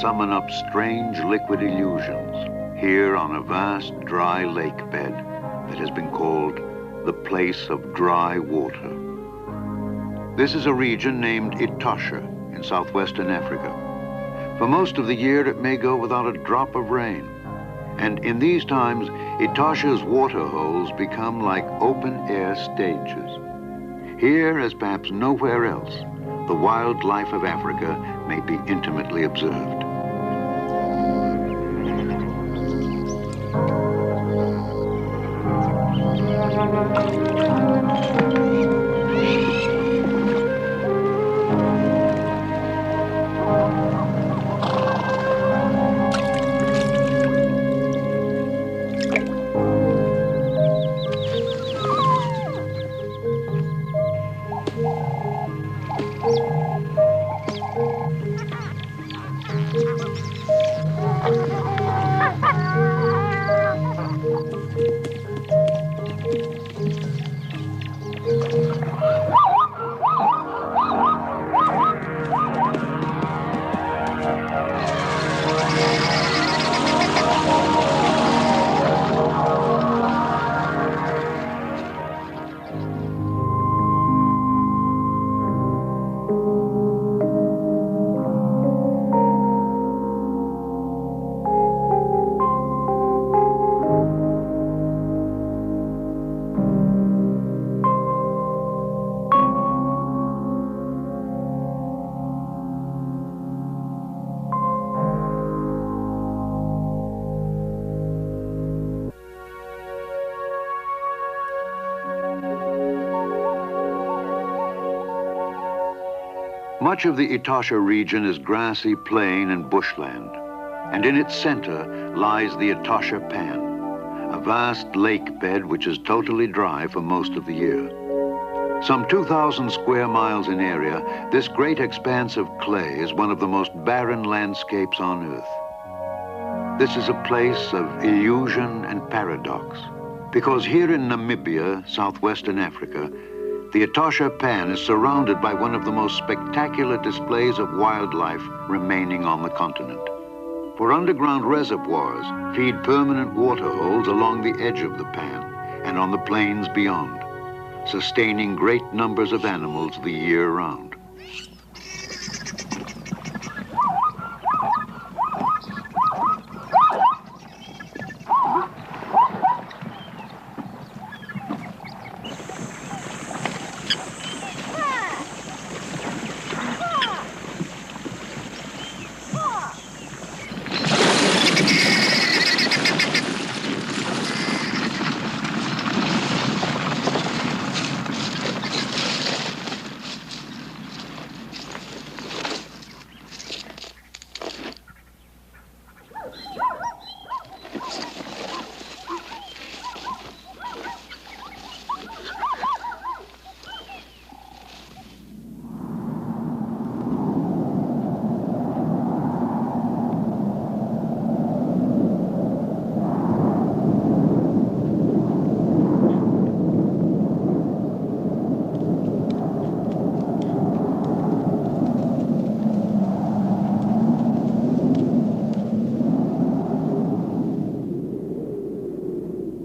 summon up strange liquid illusions here on a vast dry lake bed that has been called the place of dry water. This is a region named Etosha in southwestern Africa. For most of the year, it may go without a drop of rain. And in these times, Etosha's water holes become like open-air stages. Here, as perhaps nowhere else, the wildlife of Africa may be intimately observed. Much of the Etosha region is grassy plain and bushland, and in its center lies the Etosha Pan, a vast lake bed which is totally dry for most of the year. Some 2,000 square miles in area, this great expanse of clay is one of the most barren landscapes on Earth. This is a place of illusion and paradox, because here in Namibia, southwestern Africa, the Etosha Pan is surrounded by one of the most spectacular displays of wildlife remaining on the continent. For underground reservoirs feed permanent water holes along the edge of the pan and on the plains beyond, sustaining great numbers of animals the year round.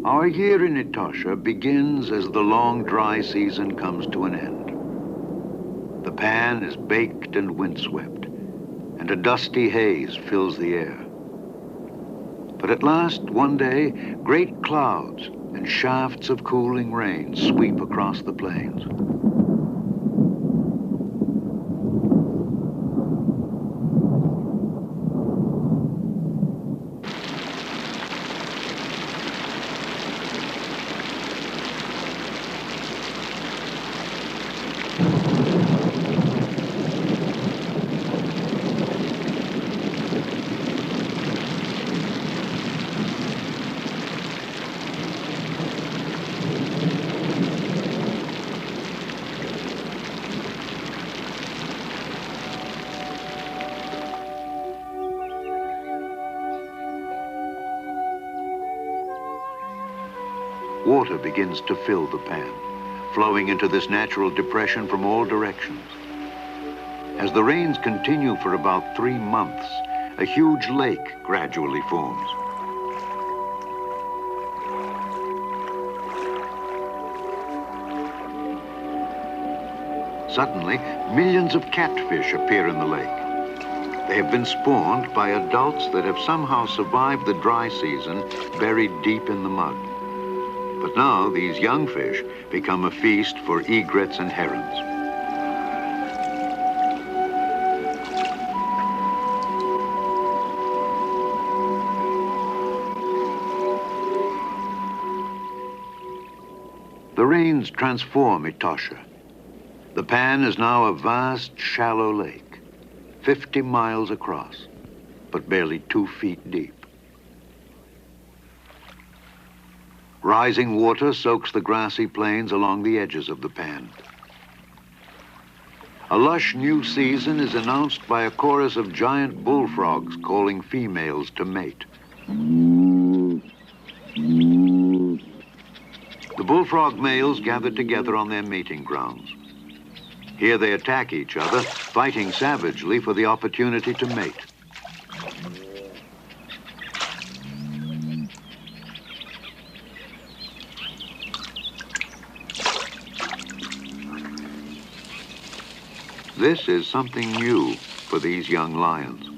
Our year in Etosha begins as the long dry season comes to an end. The pan is baked and windswept, and a dusty haze fills the air. But at last, one day, great clouds and shafts of cooling rain sweep across the plains. Water begins to fill the pan, flowing into this natural depression from all directions. As the rains continue for about 3 months, a huge lake gradually forms. Suddenly, millions of catfish appear in the lake. They have been spawned by adults that have somehow survived the dry season buried deep in the mud. But now these young fish become a feast for egrets and herons. The rains transform Etosha. The pan is now a vast, shallow lake, 50 miles across, but barely 2 feet deep. Rising water soaks the grassy plains along the edges of the pan. A lush new season is announced by a chorus of giant bullfrogs calling females to mate. The bullfrog males gather together on their mating grounds. Here they attack each other, fighting savagely for the opportunity to mate. This is something new for these young lions.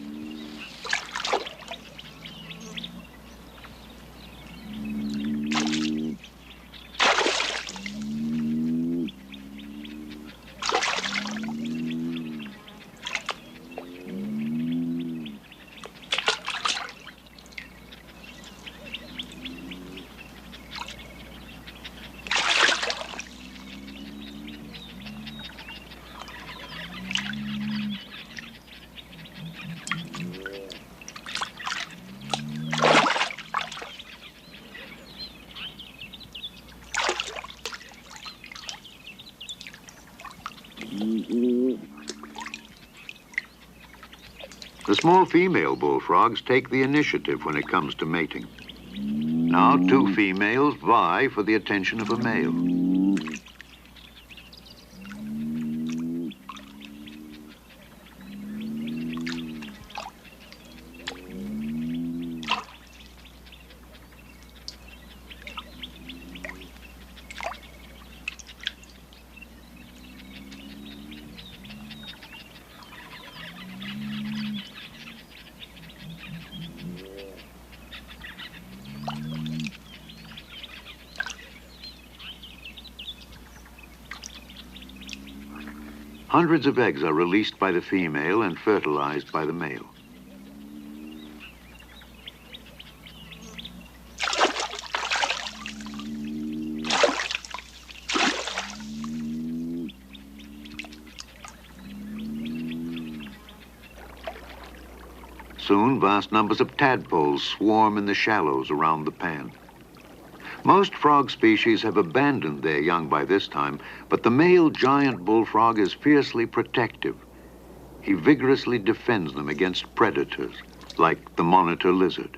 The small female bullfrogs take the initiative when it comes to mating. Now 2 females vie for the attention of a male. Hundreds of eggs are released by the female and fertilized by the male. Soon, vast numbers of tadpoles swarm in the shallows around the pan. Most frog species have abandoned their young by this time, but the male giant bullfrog is fiercely protective. He vigorously defends them against predators, like the monitor lizard.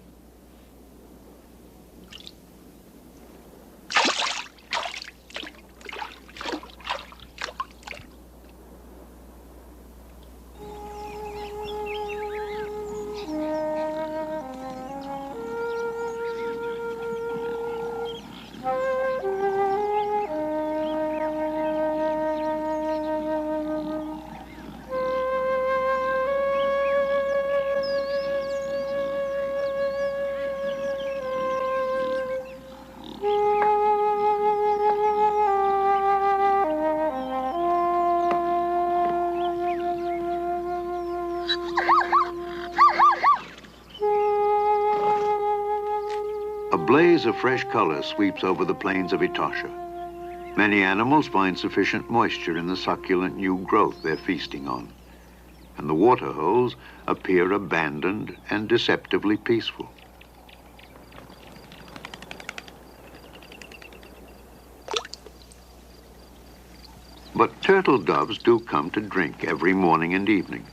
A blaze of fresh color sweeps over the plains of Etosha. Many animals find sufficient moisture in the succulent new growth they're feasting on, and the water holes appear abandoned and deceptively peaceful. But turtle doves do come to drink every morning and evening.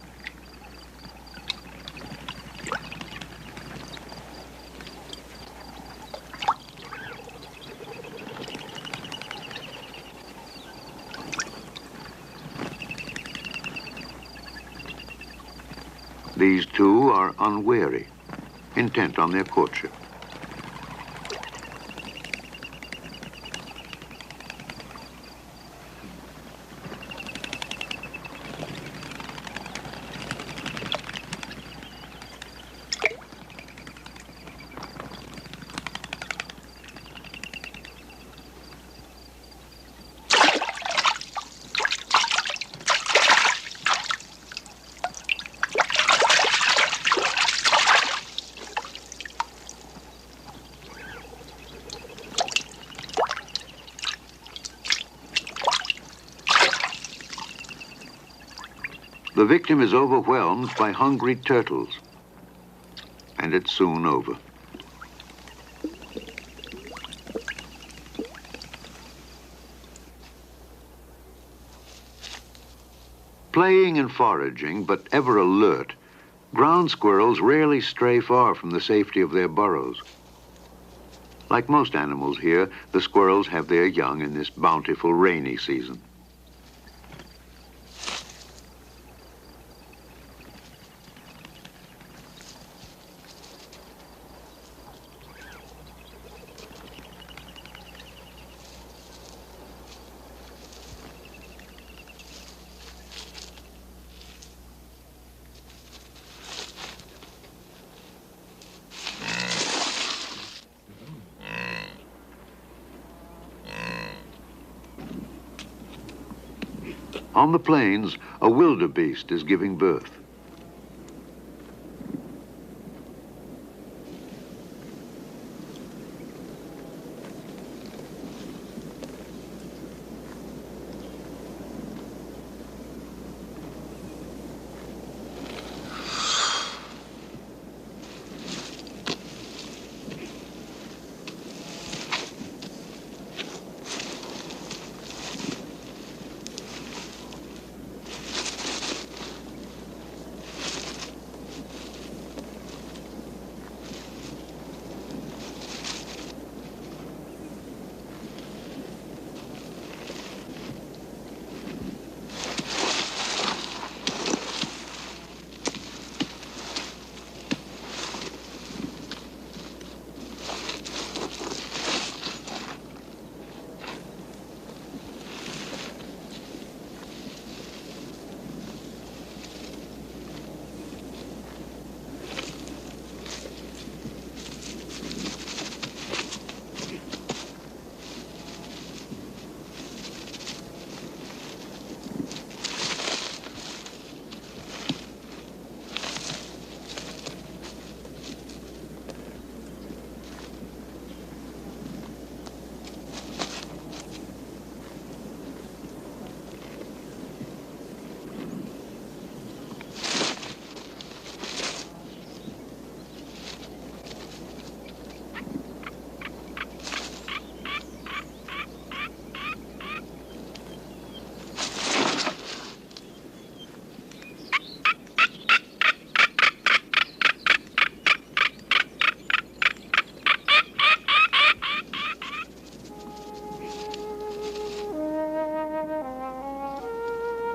These two are unwary, intent on their courtship. The victim is overwhelmed by hungry turtles, and it's soon over. Playing and foraging, but ever alert, ground squirrels rarely stray far from the safety of their burrows. Like most animals here, the squirrels have their young in this bountiful rainy season. On the plains, a wildebeest is giving birth.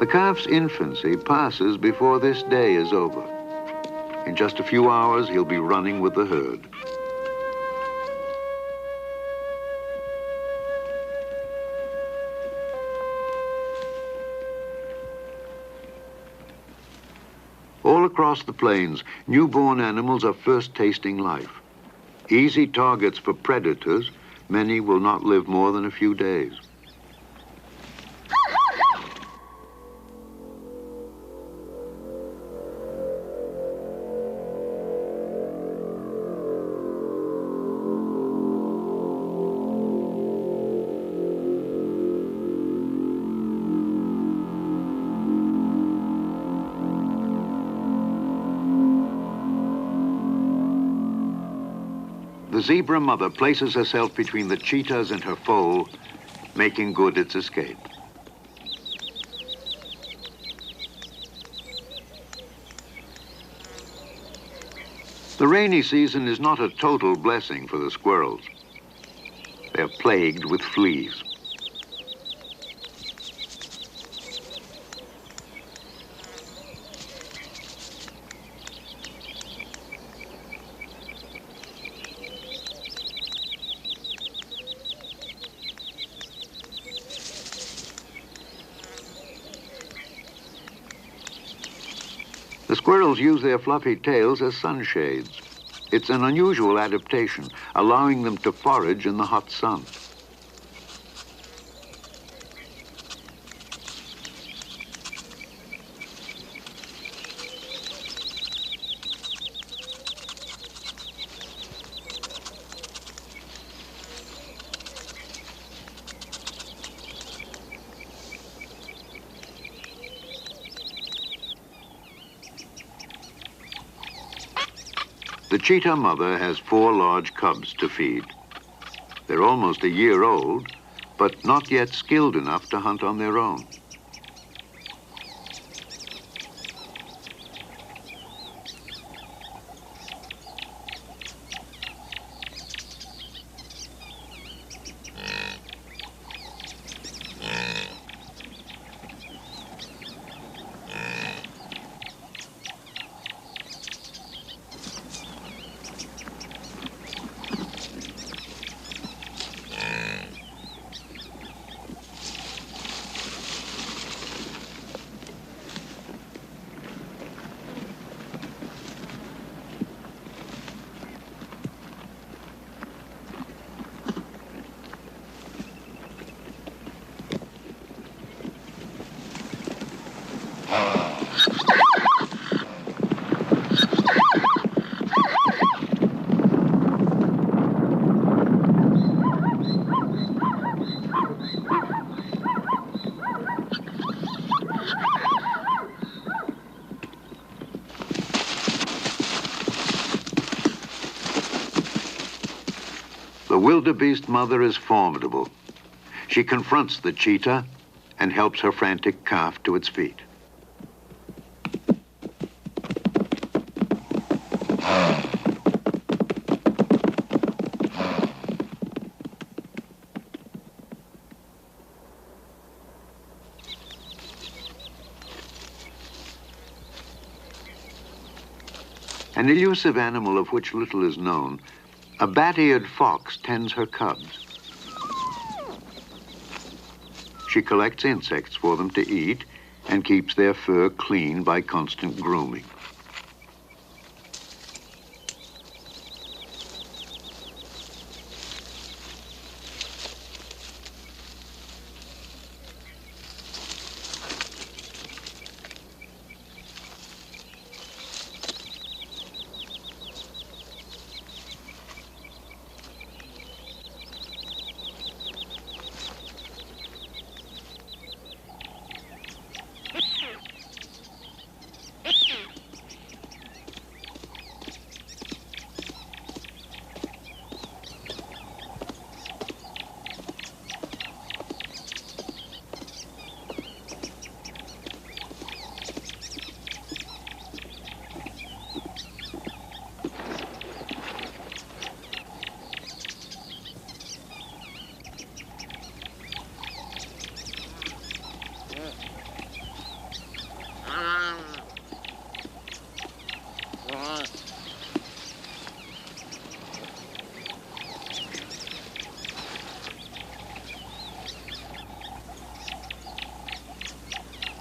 The calf's infancy passes before this day is over. In just a few hours, he'll be running with the herd. All across the plains, newborn animals are first tasting life. Easy targets for predators, many will not live more than a few days. The zebra mother places herself between the cheetahs and her foal, making good its escape. The rainy season is not a total blessing for the squirrels. They're plagued with fleas. The squirrels use their fluffy tails as sunshades. It's an unusual adaptation, allowing them to forage in the hot sun. The cheetah mother has 4 large cubs to feed. They're almost a year old, but not yet skilled enough to hunt on their own. The wildebeest mother is formidable. She confronts the cheetah and helps her frantic calf to its feet. An elusive animal of which little is known, a bat-eared fox tends her cubs. She collects insects for them to eat and keeps their fur clean by constant grooming.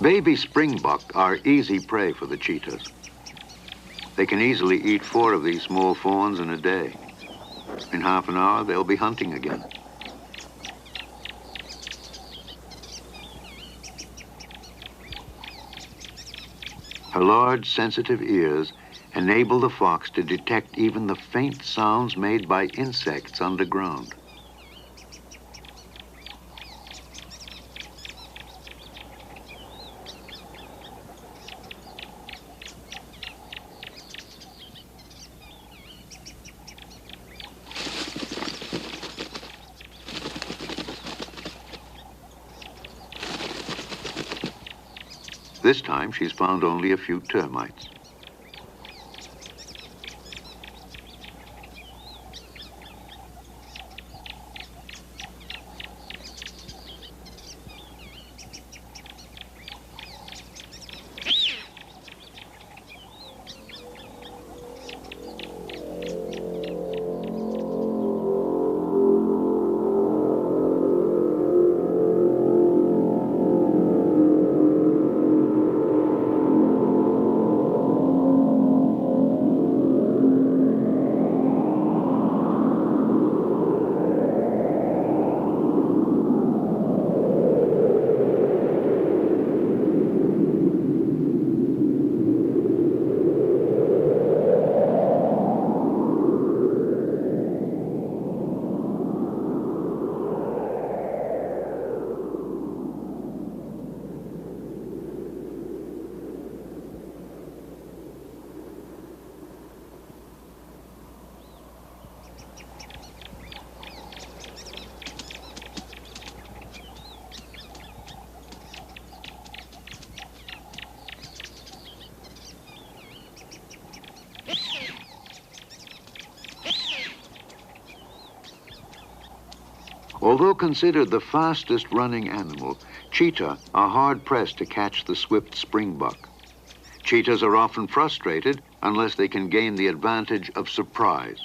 Baby springbuck are easy prey for the cheetahs. They can easily eat 4 of these small fawns in a day. In half an hour, they'll be hunting again. Her large, sensitive ears enable the fox to detect even the faint sounds made by insects underground. This time, she's found only a few termites. Although considered the fastest running animal, cheetah are hard-pressed to catch the swift springbuck. Cheetahs are often frustrated unless they can gain the advantage of surprise.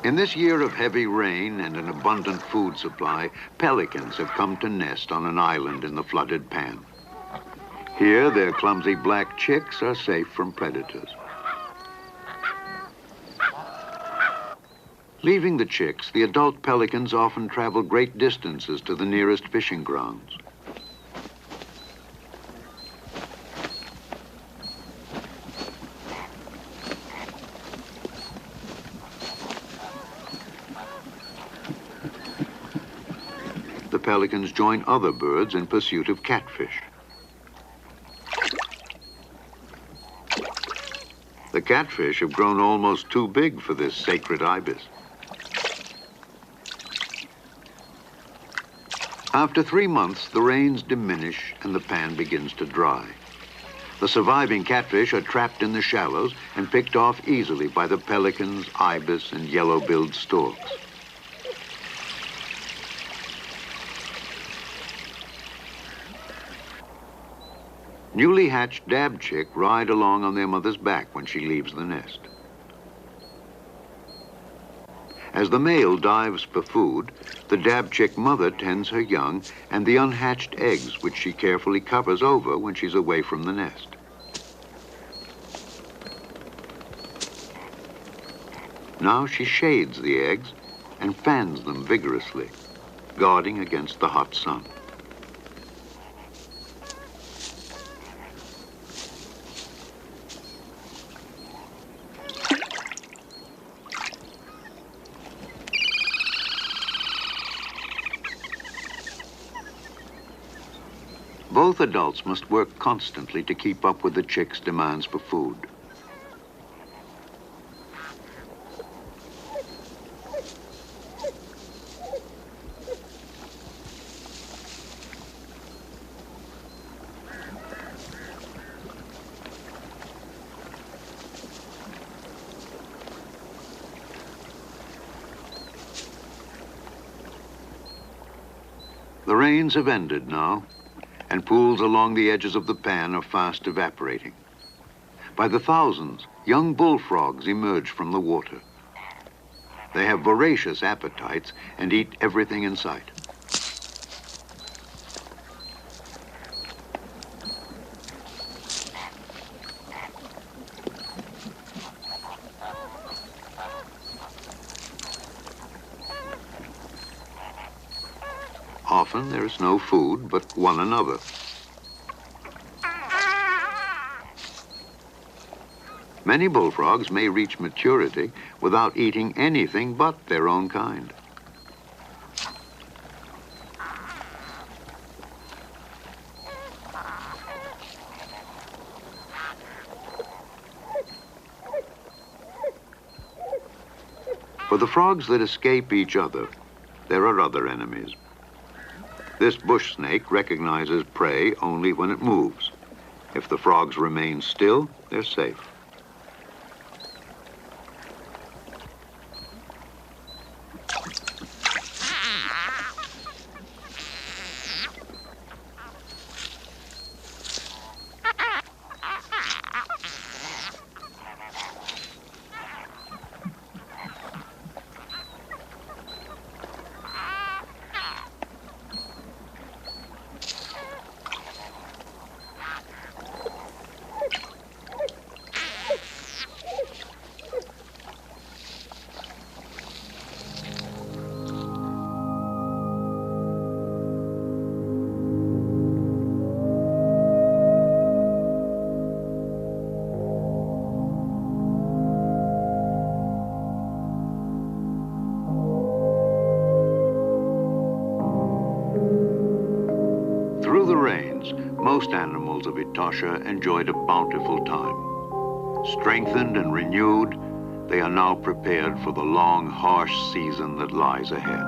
In this year of heavy rain and an abundant food supply, pelicans have come to nest on an island in the flooded pan. Here, their clumsy black chicks are safe from predators. Leaving the chicks, the adult pelicans often travel great distances to the nearest fishing grounds. The pelicans join other birds in pursuit of catfish. The catfish have grown almost too big for this sacred ibis. After 3 months, the rains diminish and the pan begins to dry. The surviving catfish are trapped in the shallows and picked off easily by the pelicans, ibis, and yellow-billed storks. Newly hatched dab chick ride along on their mother's back when she leaves the nest. As the male dives for food, the dab chick mother tends her young and the unhatched eggs, which she carefully covers over when she's away from the nest. Now she shades the eggs and fans them vigorously, guarding against the hot sun. Both adults must work constantly to keep up with the chick's demands for food. The rains have ended now, and pools along the edges of the pan are fast evaporating. By the thousands, young bullfrogs emerge from the water. They have voracious appetites and eat everything in sight. Often there is no food but one another. Many bullfrogs may reach maturity without eating anything but their own kind. For the frogs that escape each other, there are other enemies. This bush snake recognizes prey only when it moves. If the frogs remain still, they're safe. Through the rains, most animals of Etosha enjoyed a bountiful time. Strengthened and renewed, they are now prepared for the long, harsh season that lies ahead.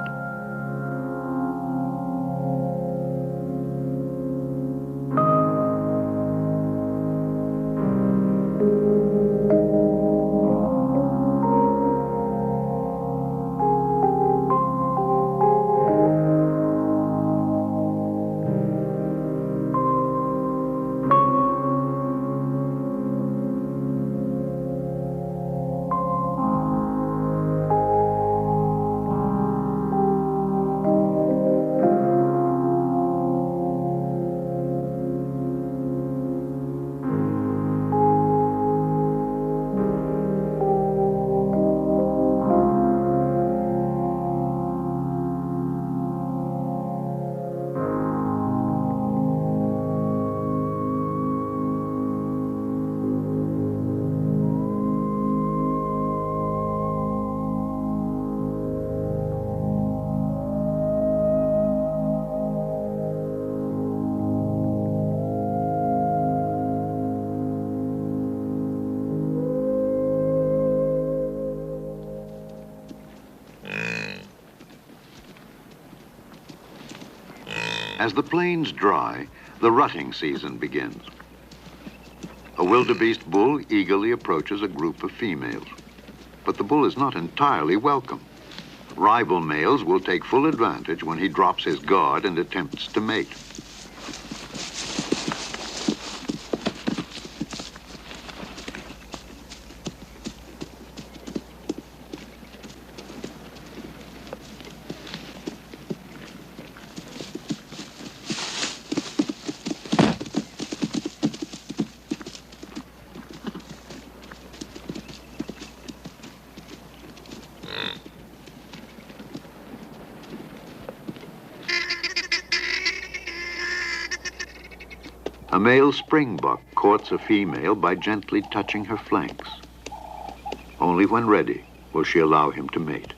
As the plains dry, the rutting season begins. A wildebeest bull eagerly approaches a group of females. But the bull is not entirely welcome. Rival males will take full advantage when he drops his guard and attempts to mate. A male springbuck courts a female by gently touching her flanks. Only when ready will she allow him to mate.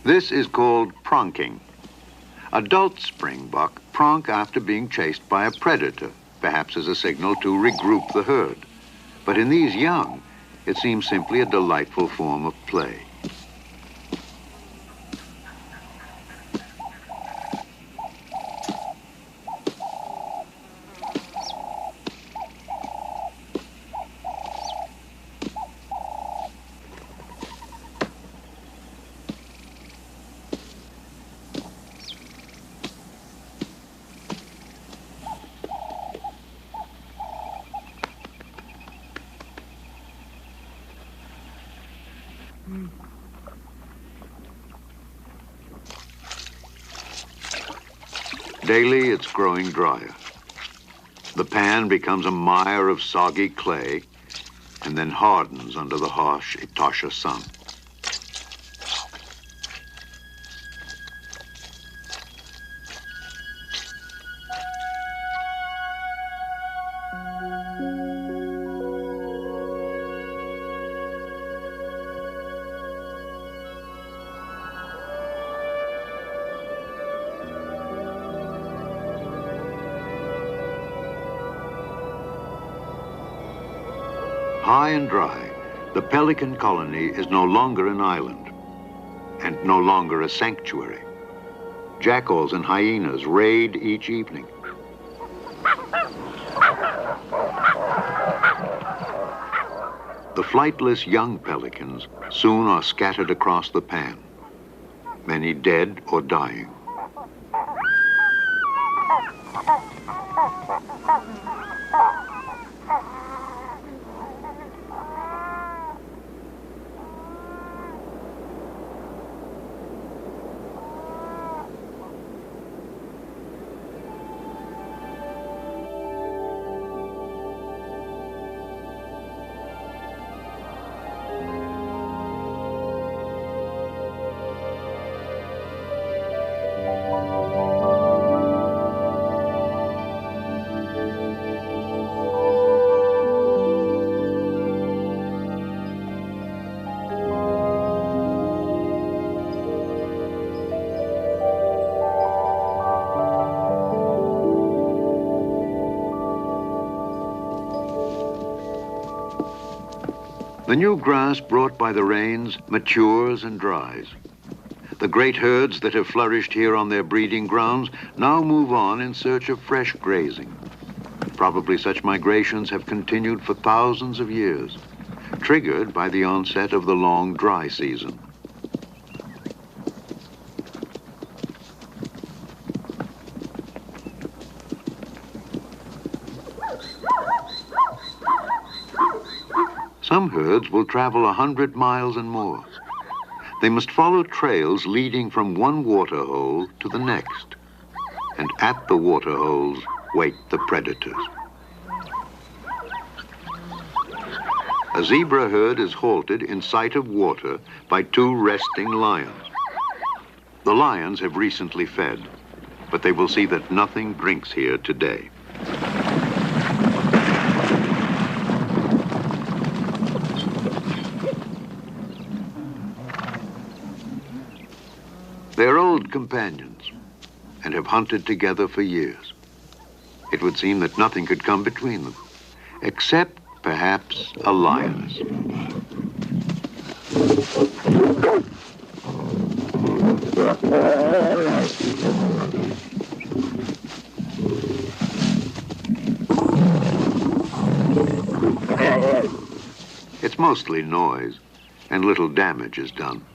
This is called pronking. Adult springbuck pronk after being chased by a predator, perhaps as a signal to regroup the herd. But in these young, it seems simply a delightful form of play. Daily, it's growing drier. The pan becomes a mire of soggy clay and then hardens under the harsh Etosha sun. High and dry, the pelican colony is no longer an island and no longer a sanctuary. Jackals and hyenas raid each evening. The flightless young pelicans soon are scattered across the pan, many dead or dying. The new grass brought by the rains matures and dries. The great herds that have flourished here on their breeding grounds now move on in search of fresh grazing. Probably such migrations have continued for thousands of years, triggered by the onset of the long dry season. Some herds will travel 100 miles and more. They must follow trails leading from one water hole to the next. and at the water holes wait the predators. A zebra herd is halted in sight of water by two resting lions. The lions have recently fed, but they will see that nothing drinks here today. They're old companions and have hunted together for years. It would seem that nothing could come between them, except perhaps a lioness. It's mostly noise, and little damage is done.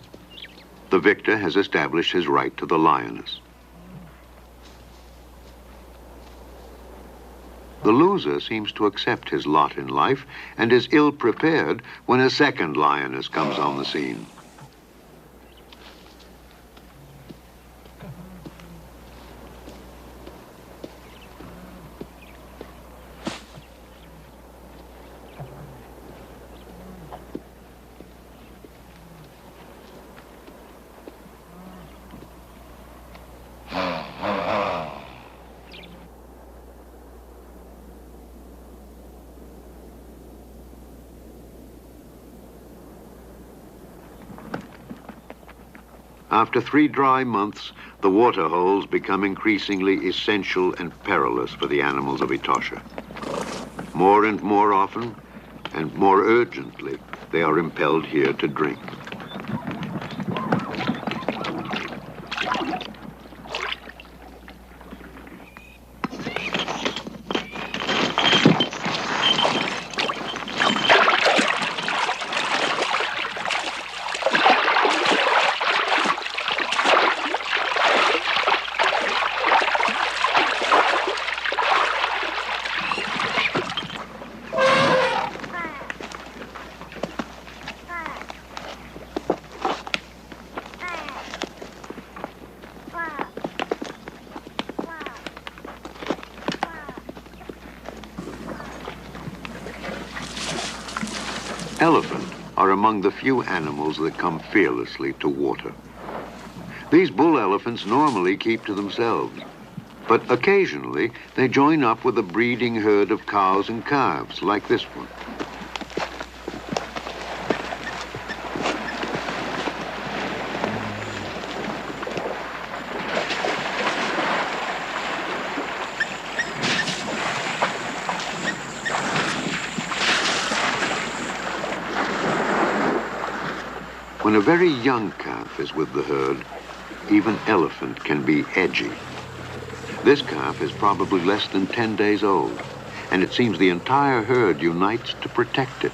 The victor has established his right to the lioness. The loser seems to accept his lot in life and is ill-prepared when a second lioness comes on the scene. After 3 dry months, the water holes become increasingly essential and perilous for the animals of Etosha. More and more often, and more urgently, they are impelled here to drink. Elephant are among the few animals that come fearlessly to water. These bull elephants normally keep to themselves, but occasionally they join up with a breeding herd of cows and calves, like this one. When a very young calf is with the herd, even elephant can be edgy. This calf is probably less than 10 days old, and it seems the entire herd unites to protect it.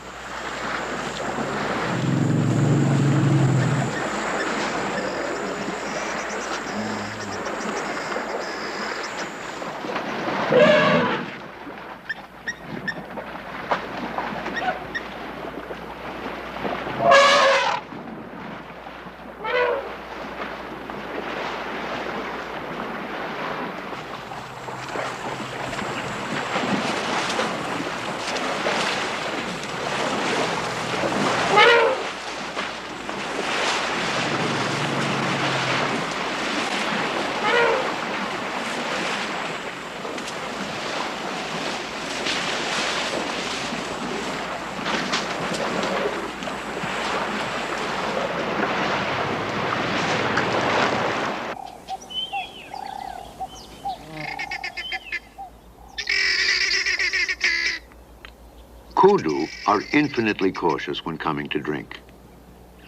Kudu are infinitely cautious when coming to drink.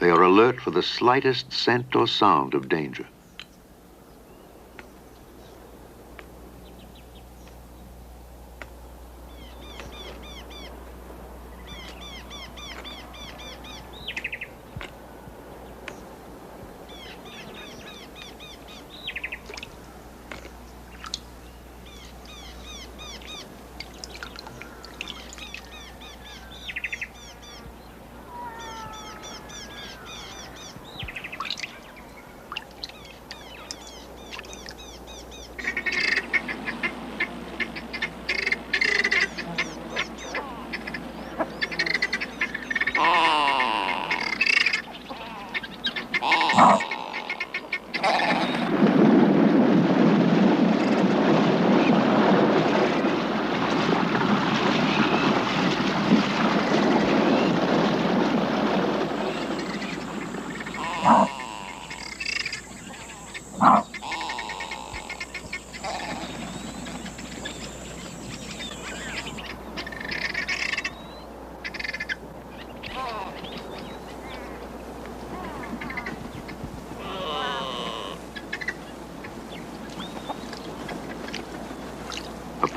They are alert for the slightest scent or sound of danger.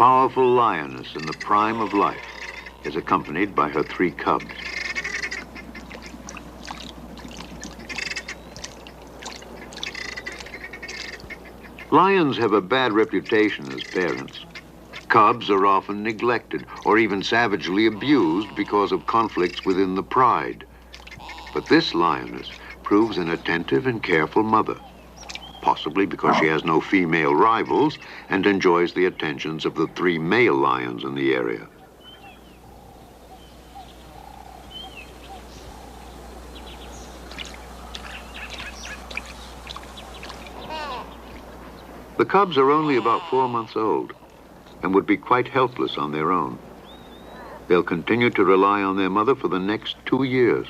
powerful lioness in the prime of life is accompanied by her 3 cubs. Lions have a bad reputation as parents. Cubs are often neglected or even savagely abused because of conflicts within the pride. But this lioness proves an attentive and careful mother, possibly because she has no female rivals and enjoys the attentions of the 3 male lions in the area. The cubs are only about 4 months old and would be quite helpless on their own. They'll continue to rely on their mother for the next 2 years.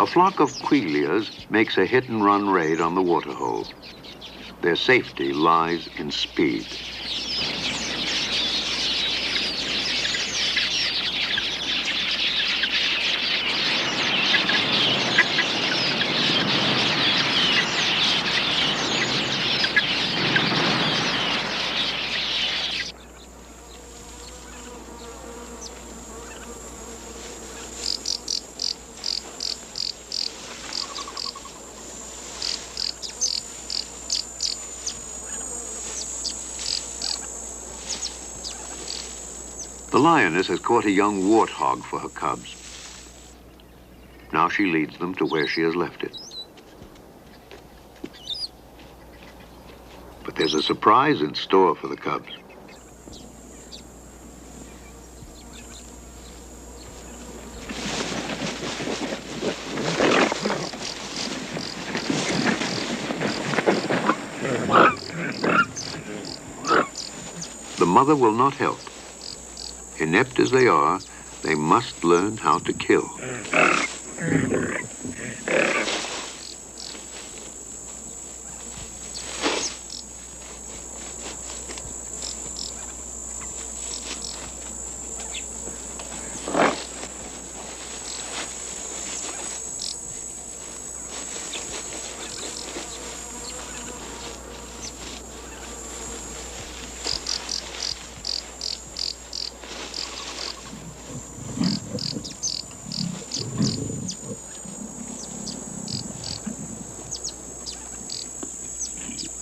A flock of quilias makes a hit-and-run raid on the waterhole. Their safety lies in speed. The lioness has caught a young warthog for her cubs. Now she leads them to where she has left it. But there's a surprise in store for the cubs. The mother will not help. Inept as they are, they must learn how to kill.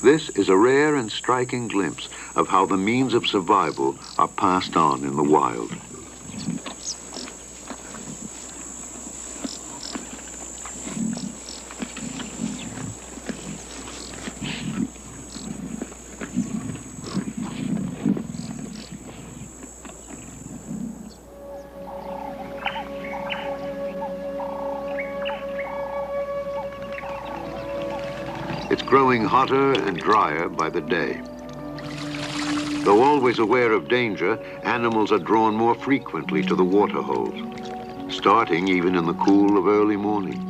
This is a rare and striking glimpse of how the means of survival are passed on in the wild. It's growing hotter and drier by the day. Though always aware of danger, animals are drawn more frequently to the water holes, starting even in the cool of early morning.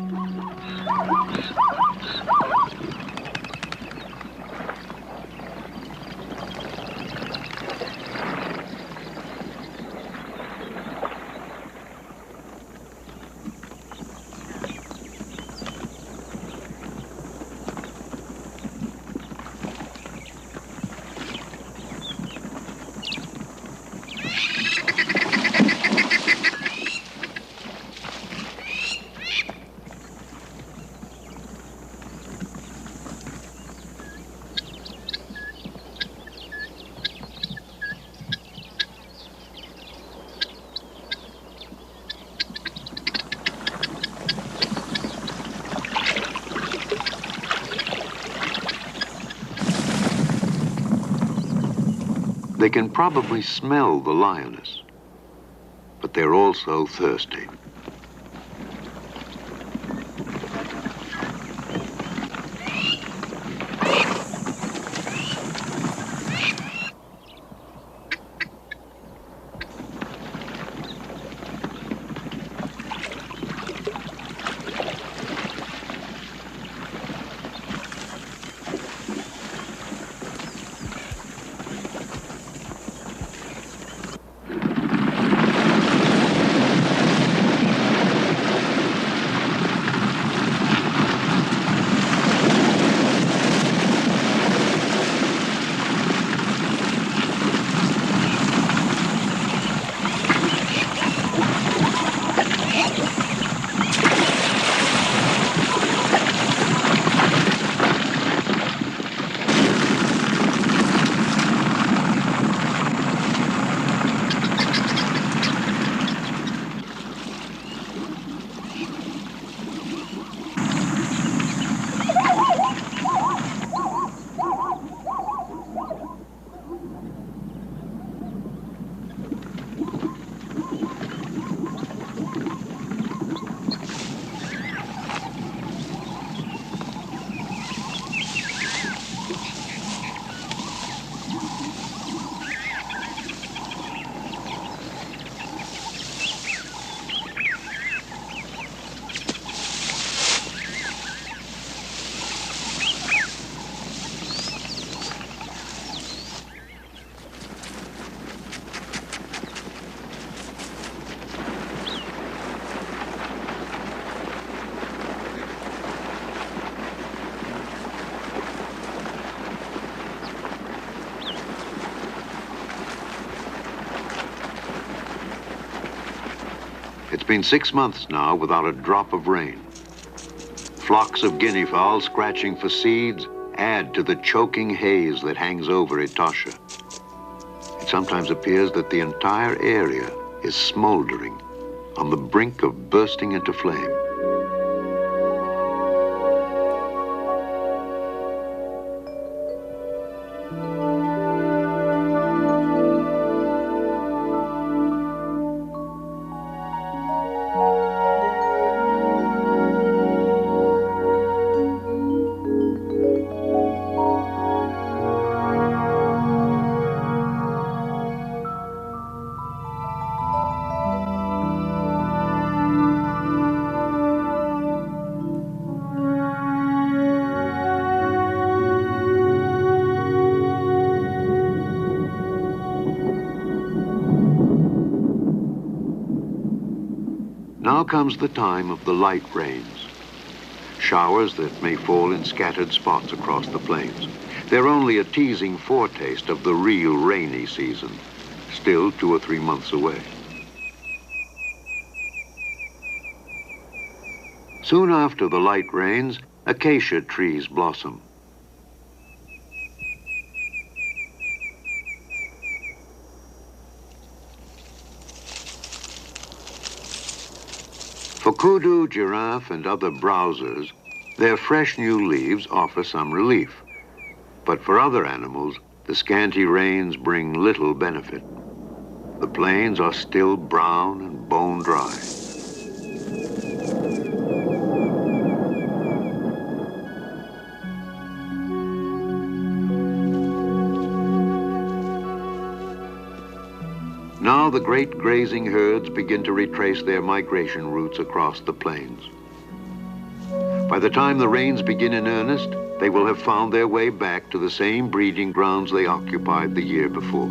They can probably smell the lioness, but they're also thirsty. It's been 6 months now without a drop of rain. Flocks of guinea fowl scratching for seeds add to the choking haze that hangs over Etosha. It sometimes appears that the entire area is smoldering on the brink of bursting into flame. Now comes the time of the light rains, showers that may fall in scattered spots across the plains. They're only a teasing foretaste of the real rainy season, still 2 or 3 months away. Soon after the light rains, acacia trees blossom. For kudu, giraffe, and other browsers, their fresh new leaves offer some relief. But for other animals, the scanty rains bring little benefit. The plains are still brown and bone dry. Now the great grazing herds begin to retrace their migration routes across the plains. By the time the rains begin in earnest, they will have found their way back to the same breeding grounds they occupied the year before.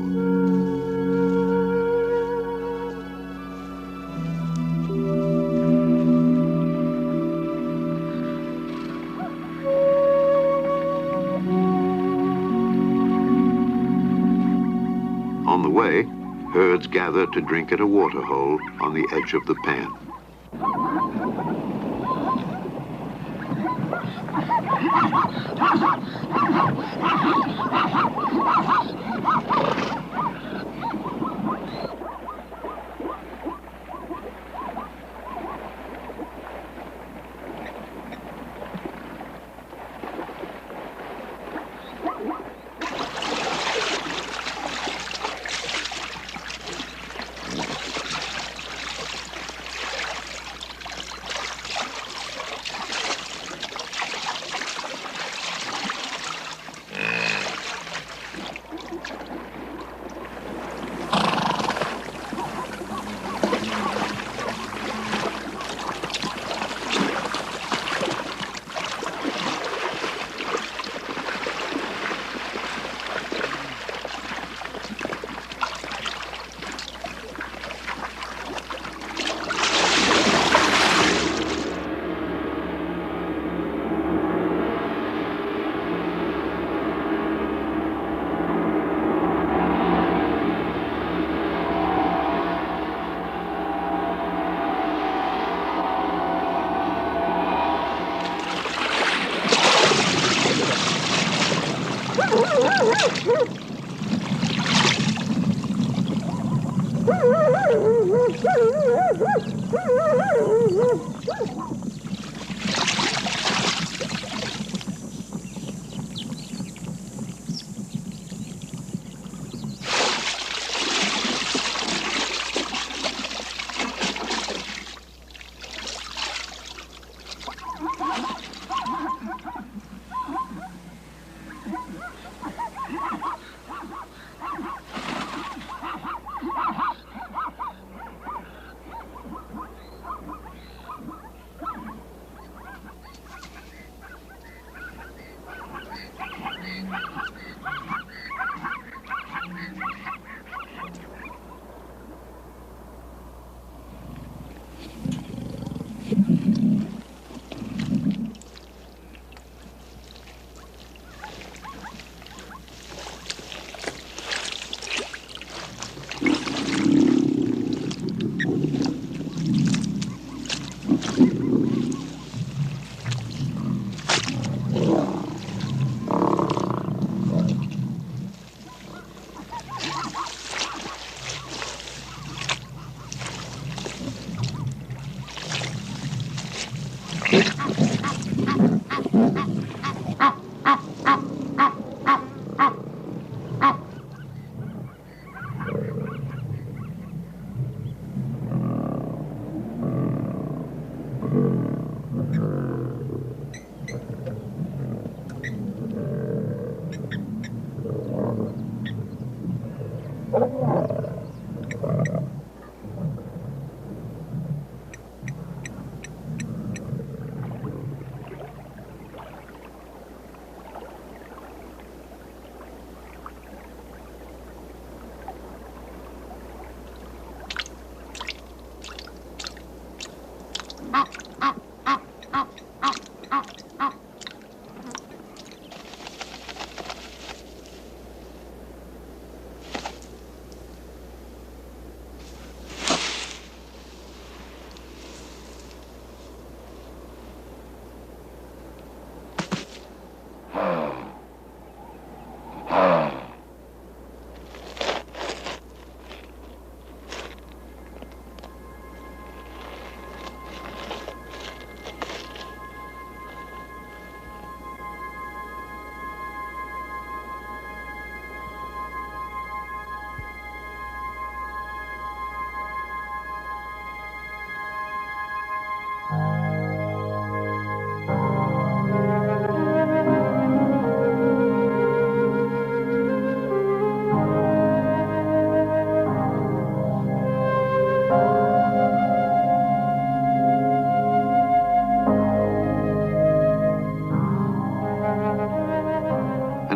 On the way, herds gather to drink at a water hole on the edge of the pan.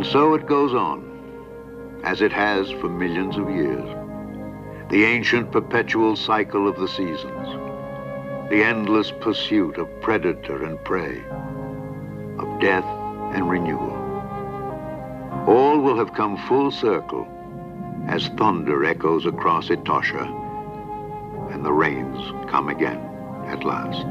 And so it goes on, as it has for millions of years. The ancient perpetual cycle of the seasons, the endless pursuit of predator and prey, of death and renewal. All will have come full circle as thunder echoes across Etosha and the rains come again at last.